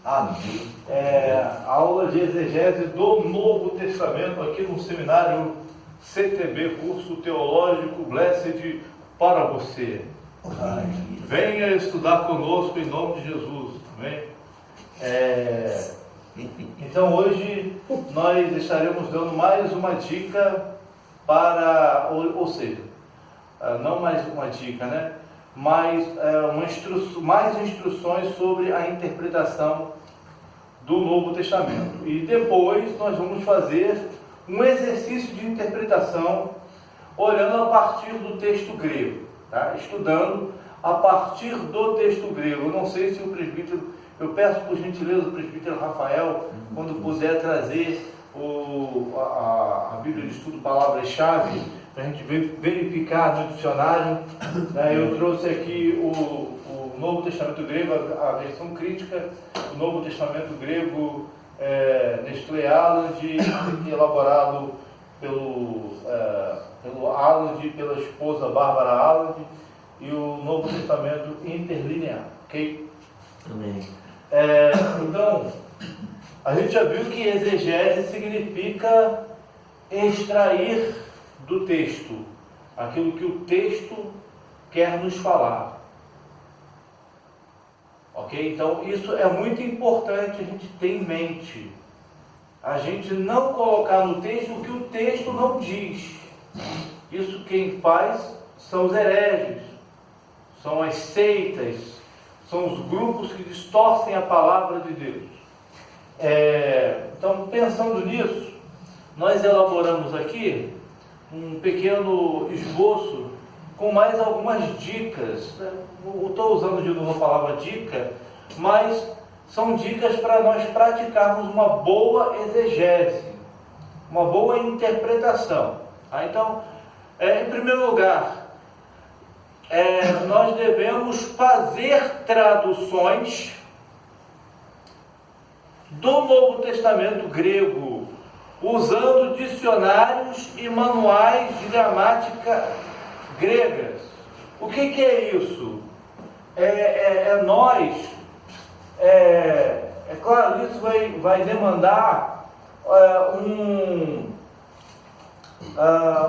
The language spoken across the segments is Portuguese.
Amém. Aula de exegese do Novo Testamento aqui no seminário CTB, curso teológico Blessed para você. Venha estudar conosco em nome de Jesus. Amém? Então hoje nós estaremos dando mais uma dica para, ou seja, não mais uma dica, né? Mais instruções sobre a interpretação do Novo Testamento. E depois nós vamos fazer um exercício de interpretação olhando a partir do texto grego, tá? Estudando a partir do texto grego. Eu não sei se o presbítero, eu peço por gentileza o presbítero Rafael, quando puder trazer a Bíblia de Estudo Palavras-Chave, para a gente verificar no dicionário. Eu trouxe aqui o Novo Testamento Grego, a versão crítica do Novo Testamento Grego, Nestlé Aland, elaborado pelo Aland, pela esposa Bárbara Aland, e o Novo Testamento interlinear, ok? Amém. Então, a gente já viu que exegese significa extrair do texto aquilo que o texto quer nos falar. Ok? Então isso é muito importante a gente ter em mente. A gente não colocar no texto o que o texto não diz. Isso quem faz são os hereges, são as seitas, são os grupos que distorcem a palavra de Deus. Então, pensando nisso, nós elaboramos aqui um pequeno esboço com mais algumas dicas. Estou usando de novo a palavra dica, mas são dicas para nós praticarmos uma boa exegese, uma boa interpretação. Então, em primeiro lugar, nós devemos fazer traduções do Novo Testamento grego, usando dicionários e manuais de gramática gregas. O que é isso? Claro, isso vai demandar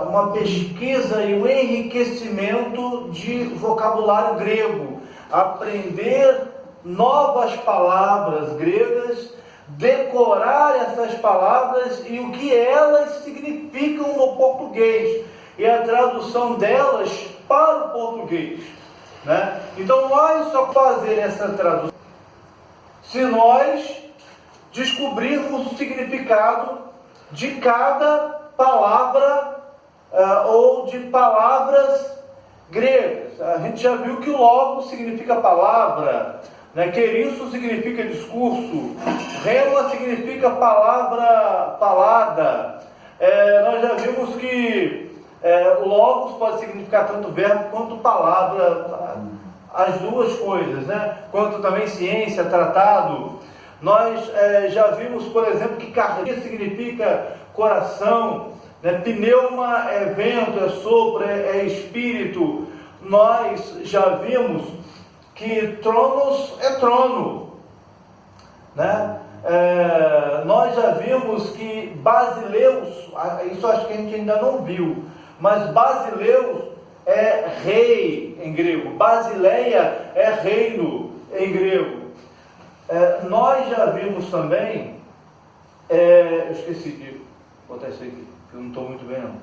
uma pesquisa e um enriquecimento de vocabulário grego, aprender novas palavras gregas, decorar essas palavras e o que elas significam no português e a tradução delas para o português, né? Então nós só fazer essa tradução se nós descobrirmos o significado de cada palavra ou de palavras gregas. A gente já viu que o logo significa palavra, né? Queriço significa discurso, rema significa palavra falada. Nós já vimos que logos pode significar tanto verbo quanto palavra, as duas coisas, né? Quanto também ciência, tratado. Nós já vimos, por exemplo, que cardia significa coração, né? Pneuma é vento, é sopro, é espírito. Nós já vimos que tronos é trono, né? Nós já vimos que basileus, isso acho que a gente ainda não viu, mas basileus é rei em grego, basileia é reino em grego. Nós já vimos também, eu esqueci de botar isso aqui, que eu não estou muito bem não.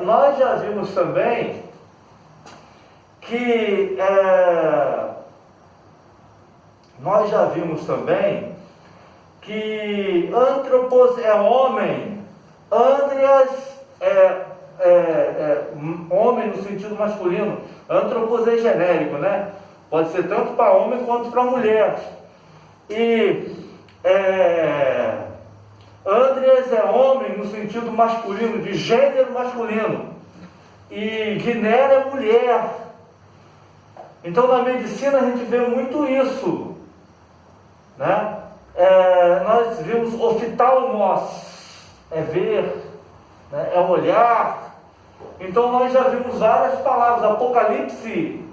Nós já vimos também que antropos é homem, andrias homem no sentido masculino, antropos é genérico, né? Pode ser tanto para homem quanto para mulher. E andrias é homem no sentido masculino, de gênero masculino. E gnera é mulher. Então na medicina a gente vê muito isso, né? Nós vimos oftalmos, é ver, né? É olhar. Então nós já vimos várias palavras. Apocalipse,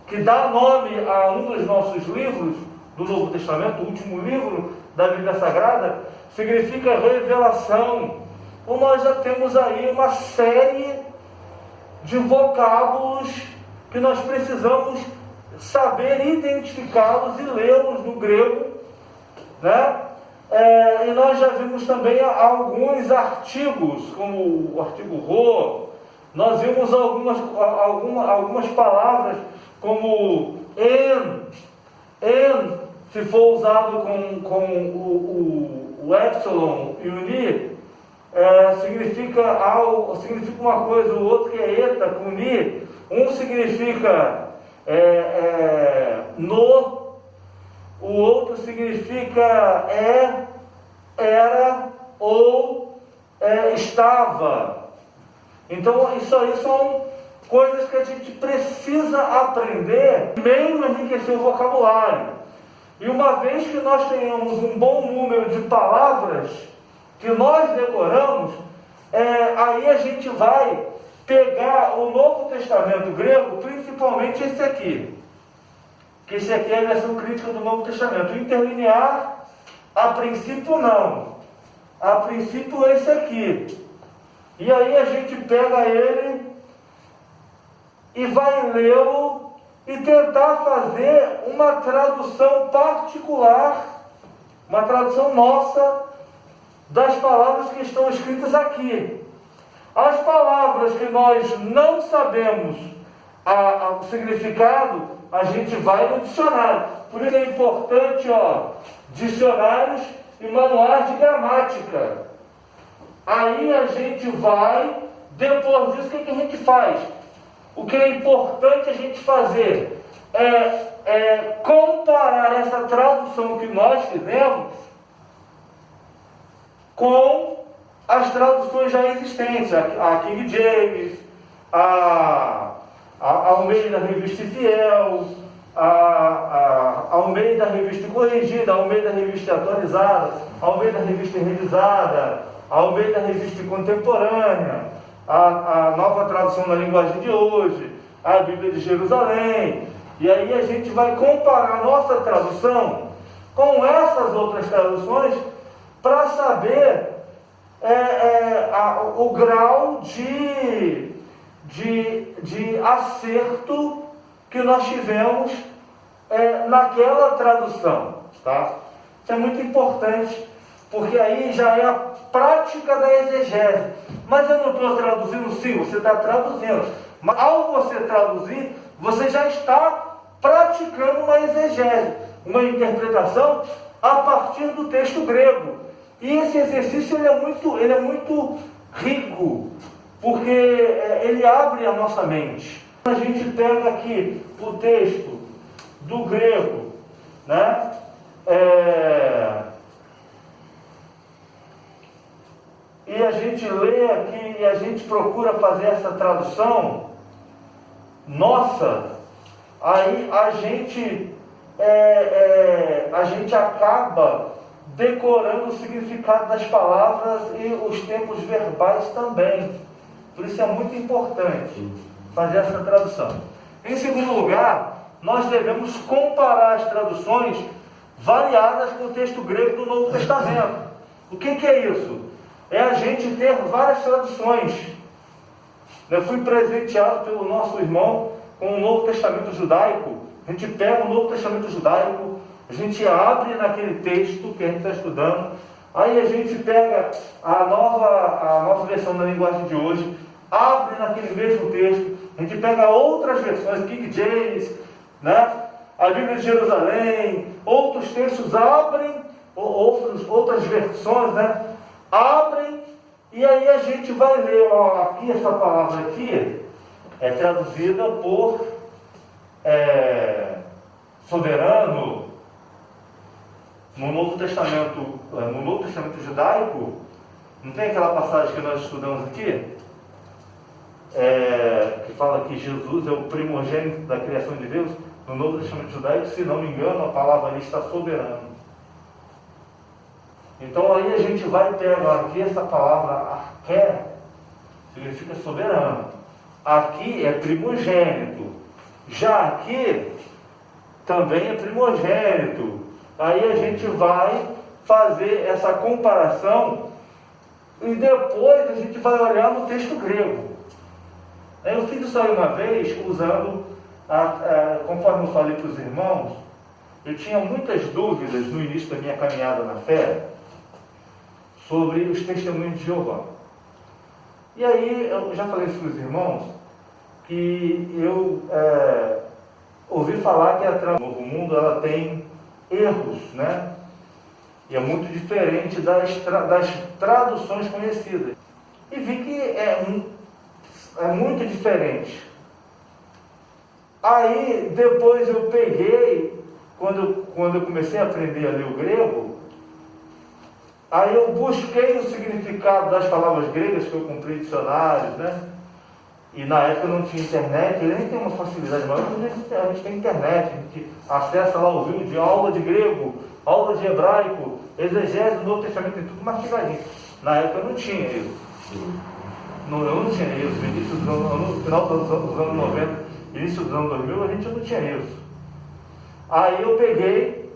que dá nome a um dos nossos livros, do Novo Testamento, o último livro da Bíblia Sagrada, significa revelação. Então nós já temos aí uma série de vocábulos que nós precisamos saber identificá-los e lê-los no grego, né? E nós já vimos também alguns artigos, como o artigo ro. Nós vimos algumas palavras como en, se for usado com o epsilon e o ni, significa uma coisa, o outro que é eta com ni, um significa no, o outro significa era ou estava. Então isso aí são coisas que a gente precisa aprender, mesmo enriquecer o vocabulário. E uma vez que nós tenhamos um bom número de palavras que nós decoramos, aí a gente vai pegar o Novo Testamento grego, principalmente esse aqui, que esse aqui é a versão crítica do Novo Testamento. O interlinear, a princípio não, a princípio esse aqui. E aí a gente pega ele e vai lê-lo e tentar fazer uma tradução particular, uma tradução nossa das palavras que estão escritas aqui. As palavras que nós não sabemos o significado, a gente vai no dicionário. Por isso é importante, dicionários e manuais de gramática. Aí a gente vai, depois disso, o que a gente faz? O que é importante a gente fazer é comparar essa tradução que nós fizemos com as traduções já existentes, a King James, a Almeida Revista Fiel, a Almeida Revista Corrigida, a Almeida Revista Atualizada, a Almeida Revista Revisada, a Almeida Revista Contemporânea, a nova tradução na linguagem de hoje, a Bíblia de Jerusalém. E aí a gente vai comparar a nossa tradução com essas outras traduções para saber o grau de acerto que nós tivemos naquela tradução, tá? Isso é muito importante, porque aí já é a prática da exegese. Mas eu não estou traduzindo, sim, você está traduzindo. Mas ao você traduzir, você já está praticando uma exegese, uma interpretação a partir do texto grego. E esse exercício ele é muito rico, porque ele abre a nossa mente. A gente pega aqui o texto do grego, né? E a gente lê aqui e a gente procura fazer essa tradução nossa, aí a gente acaba decorando o significado das palavras e os tempos verbais também. Por isso é muito importante fazer essa tradução. Em segundo lugar, nós devemos comparar as traduções variadas com o texto grego do Novo Testamento. O que é isso? É a gente ter várias traduções. Eu fui presenteado pelo nosso irmão com o Novo Testamento judaico. A gente pega o Novo Testamento judaico, a gente abre naquele texto que a gente está estudando, aí a gente pega a nova versão da linguagem de hoje, abre naquele mesmo texto, a gente pega outras versões, King James, né? A Bíblia de Jerusalém, outros textos abrem, outras versões, né? Abrem, e aí a gente vai ler, aqui essa palavra aqui é traduzida por soberano. No Novo Testamento judaico, não tem aquela passagem que nós estudamos aqui? Que fala que Jesus é o primogênito da criação de Deus. No Novo Testamento judaico, se não me engano, a palavra ali está soberano. Então aí a gente vai pegar aqui essa palavra arqué, significa soberano. Aqui é primogênito. Já aqui também é primogênito. Aí a gente vai fazer essa comparação e depois a gente vai olhar no texto grego. Eu fiz isso aí uma vez usando, conforme eu falei para os irmãos, eu tinha muitas dúvidas no início da minha caminhada na fé sobre os testemunhos de Jeová. E aí eu já falei isso para os irmãos, que eu ouvi falar que a Novo Mundo ela tem erros, né? E é muito diferente das traduções conhecidas. E vi que é muito diferente. Aí depois eu peguei, quando eu comecei a aprender a ler o grego, aí eu busquei o significado das palavras gregas, que eu comprei dicionários, né? E na época não tinha internet, eu nem tenho uma facilidade maior, mas a gente tem internet, a gente acessa lá o vídeo, aula de grego, aula de hebraico, exegese do Novo Testamento, tem tudo mastigadinho. Na época não tinha isso. Eu não tinha isso. No final dos anos 90, início dos anos 2000, a gente não tinha isso. Aí eu peguei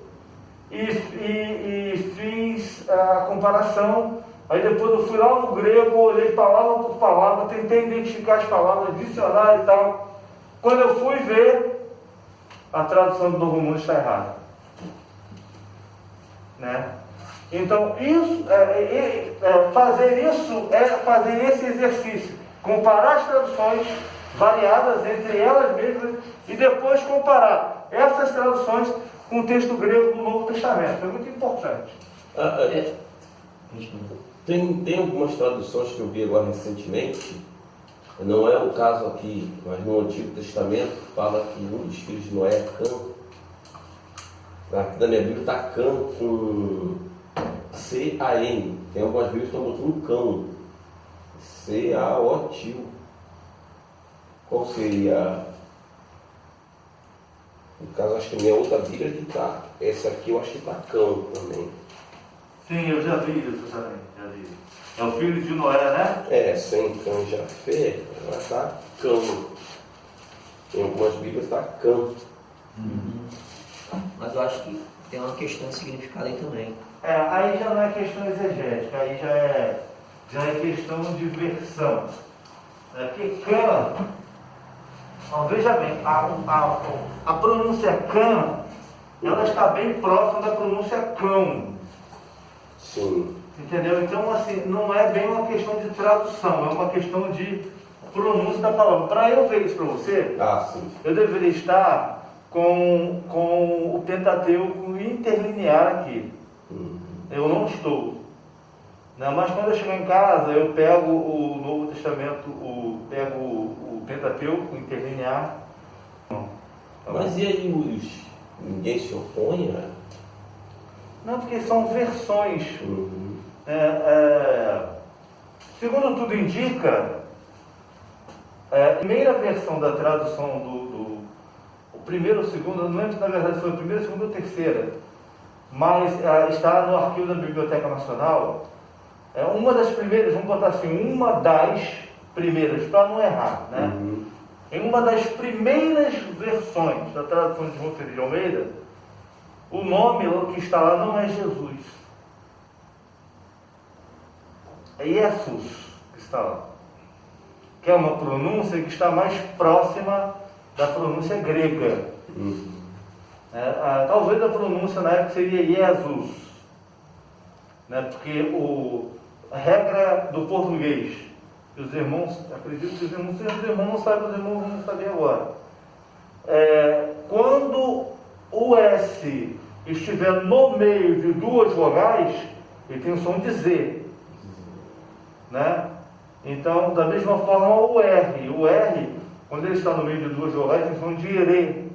e fiz a comparação. Aí depois eu fui lá no grego, olhei palavra por palavra, tentei identificar as palavras, dicionário e tal. Quando eu fui ver, a tradução do Novo Mundo está errada. Né? Então, fazer isso é fazer esse exercício. Comparar as traduções variadas entre elas mesmas e depois comparar essas traduções com o texto grego do Novo Testamento. É muito importante. Tem algumas traduções que eu vi agora recentemente, não é o caso aqui, mas no Antigo Testamento fala que um dos filhos de Noé é Cã. Aqui na minha Bíblia está Cã com C-A-N. Tem algumas Bíblias que estão botando cão. C-A-O-T-I-O. Qual seria? No caso, acho que a minha outra Bíblia que está. Essa aqui eu acho que está cão também. Sim, eu já vi isso também. Já vi. É o filho de Noé, né? Sem cão já fé, ela está cão. Em algumas Bíblias está cão. Mas eu acho que tem uma questão de significado aí também. Aí já não é questão exegética, aí já é questão de versão. Porque cã, veja bem, a pronúncia cã, ela está bem próxima da pronúncia cão. Sim. Entendeu? Então, assim, não é bem uma questão de tradução, é uma questão de pronúncia da palavra. Para eu ver isso para você, Sim. eu deveria estar com o Pentateuco interlinear aqui. Eu não estou. Mas quando eu chego em casa, eu pego o Novo Testamento, pego o Pentateuco interlinear. Mas e aí, ninguém se opõe? Não, porque são versões. Segundo tudo indica, a primeira versão da tradução o primeiro ou o segundo, eu não lembro se na verdade foi a primeira, a segunda ou a terceira, mas está no arquivo da Biblioteca Nacional. Uma das primeiras, vamos botar assim, uma das primeiras, para não errar, né? Em uma das primeiras versões da tradução de João Ferreira de Almeida, o nome que está lá não é Jesus. É Jesus que está lá. Que é uma pronúncia que está mais próxima da pronúncia grega. Talvez a pronúncia na época seria Jesus. Né? Porque a regra do português, os irmãos, acredito que os irmãos não sabem, os irmãos vão saber agora. Quando o S estiver no meio de duas vogais, ele tem o som de Z. Né? Então, da mesma forma, o R, quando ele está no meio de duas vogais, tem o som de IRE.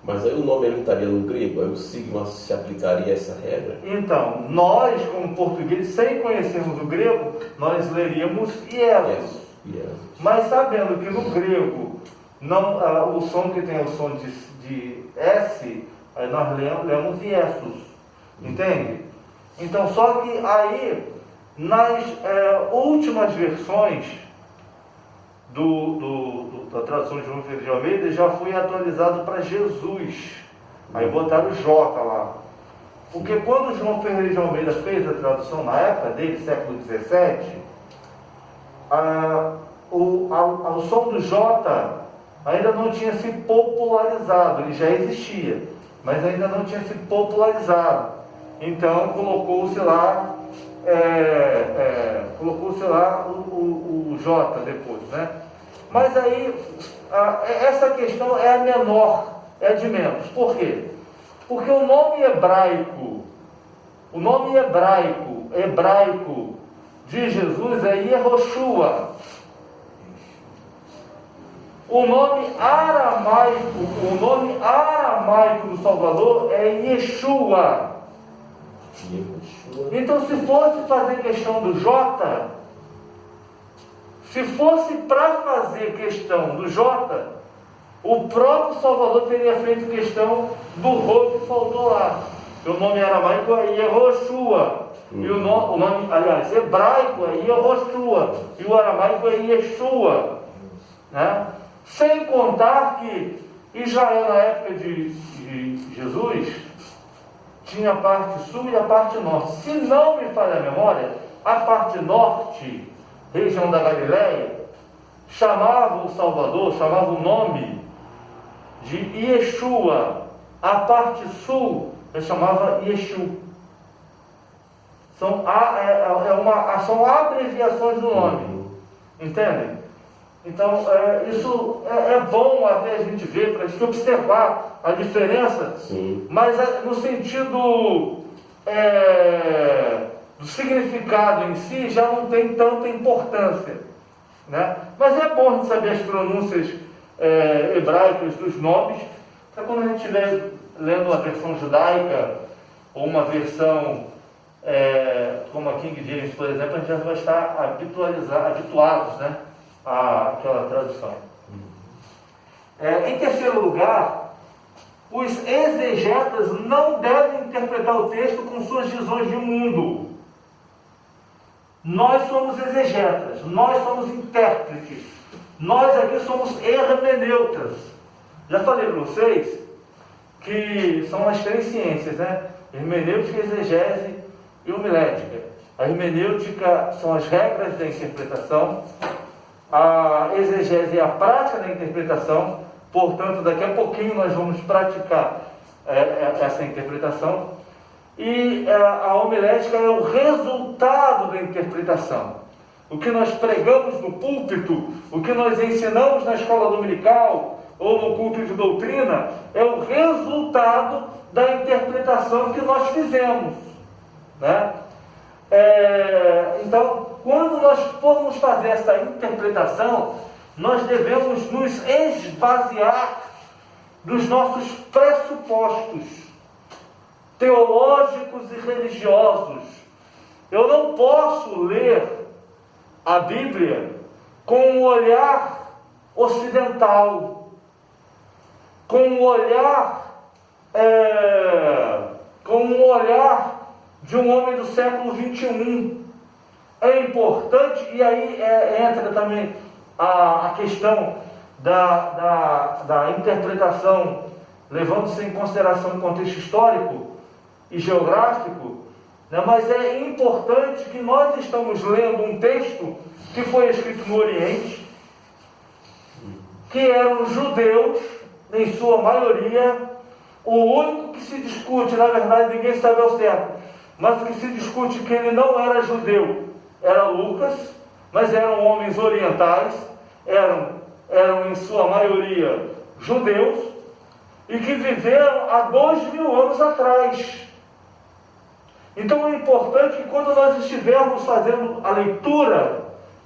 Mas aí o nome ele estaria no grego, aí o sigma se aplicaria a essa regra? Então, nós, como portugueses, sem conhecermos o grego, nós leríamos Iesus. Mas sabendo que no grego, o som que tem o som de S, aí nós lemos Iesus. Entende? Então, só que aí, nas últimas versões da tradução de João Ferreira de Almeida, já foi atualizado para Jesus. Aí botaram o J lá. Porque quando João Ferreira de Almeida fez a tradução na época dele, século XVII, o som do J ainda não tinha se popularizado, ele já existia, mas ainda não tinha se popularizado. Então colocou-se lá, o J depois, né? Mas aí, essa questão é a menor, é a de menos. Por quê? Porque o nome hebraico de Jesus é Yehoshua. O nome aramaico do Salvador é Yeshua. Então, se fosse fazer questão do J, se fosse para fazer questão do J, o próprio Salvador teria feito questão do Rô que faltou lá. O nome aramaico é Yehoshua. E o nome, aliás, hebraico é Yehoshua. E o aramaico é Yeshua. Né? Sem contar que Israel, na época de Jesus, tinha a parte sul e a parte norte. Se não me falha a memória, a parte norte, região da Galileia, chamava o Salvador, chamava o nome de Yeshua. A parte sul chamava Yeshu. São abreviações do nome. Entendem? Então, isso é bom até a gente ver, para a gente observar a diferença. Sim. Mas no sentido do significado em si, já não tem tanta importância. Né? Mas é bom a gente saber as pronúncias hebraicas dos nomes, para quando a gente estiver lendo a versão judaica, ou uma versão como a King James, por exemplo, a gente já vai estar habituados, né, àquela tradução. Em terceiro lugar, os exegetas não devem interpretar o texto com suas visões de mundo. Nós somos exegetas, nós somos intérpretes, nós aqui somos hermeneutas. Já falei para vocês que são as três ciências, né? Hermenêutica, exegese e homilética. A hermenêutica são as regras da interpretação, a exegese é a prática da interpretação, portanto, daqui a pouquinho nós vamos praticar essa interpretação, e a homilética é o resultado da interpretação. O que nós pregamos no púlpito, o que nós ensinamos na escola dominical, ou no culto de doutrina, é o resultado da interpretação que nós fizemos. Né? Então, quando nós formos fazer essa interpretação, nós devemos nos esvaziar dos nossos pressupostos teológicos e religiosos. Eu não posso ler a Bíblia com um olhar ocidental, com um olhar de um homem do século XXI. É importante, e aí entra também a questão da interpretação, levando-se em consideração o contexto histórico e geográfico, né? Mas é importante que nós estamos lendo um texto que foi escrito no Oriente, que eram judeus, em sua maioria. O único que se discute, na verdade ninguém sabe ao certo, mas que se discute que ele não era judeu, era Lucas, mas eram homens orientais, eram em sua maioria judeus, e que viveram há 2000 anos atrás. Então é importante que quando nós estivermos fazendo a leitura,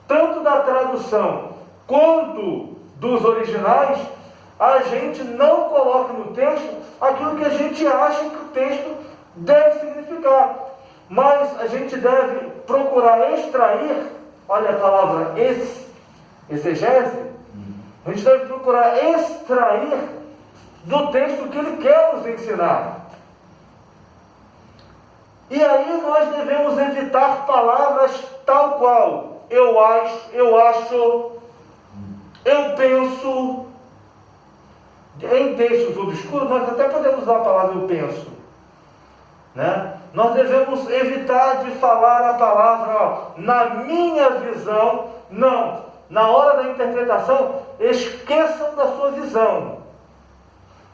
tanto da tradução quanto dos originais, a gente não coloque no texto aquilo que a gente acha que o texto deve significar, mas a gente deve procurar extrair, olha a palavra exegese, a gente deve procurar extrair do texto que ele quer nos ensinar. E aí nós devemos evitar palavras tal qual eu acho, eu penso. Em textos obscuros nós até podemos usar a palavra eu penso. né? Nós devemos evitar de falar a palavra, ó, na minha visão, não. Na hora da interpretação, esqueçam da sua visão.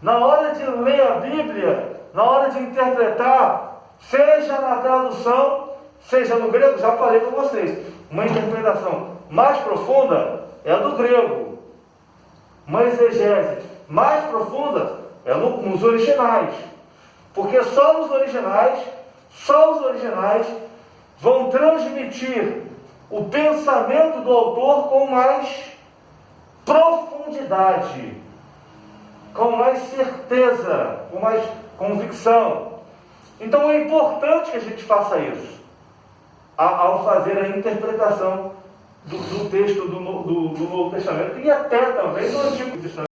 Na hora de ler a Bíblia, na hora de interpretar, seja na tradução, seja no grego, já falei para vocês, uma interpretação mais profunda é a do grego. Uma exegese mais profunda é nos originais. Porque só os originais vão transmitir o pensamento do autor com mais profundidade, com mais certeza, com mais convicção. Então é importante que a gente faça isso ao fazer a interpretação do texto do Novo Testamento e até também do Antigo Testamento.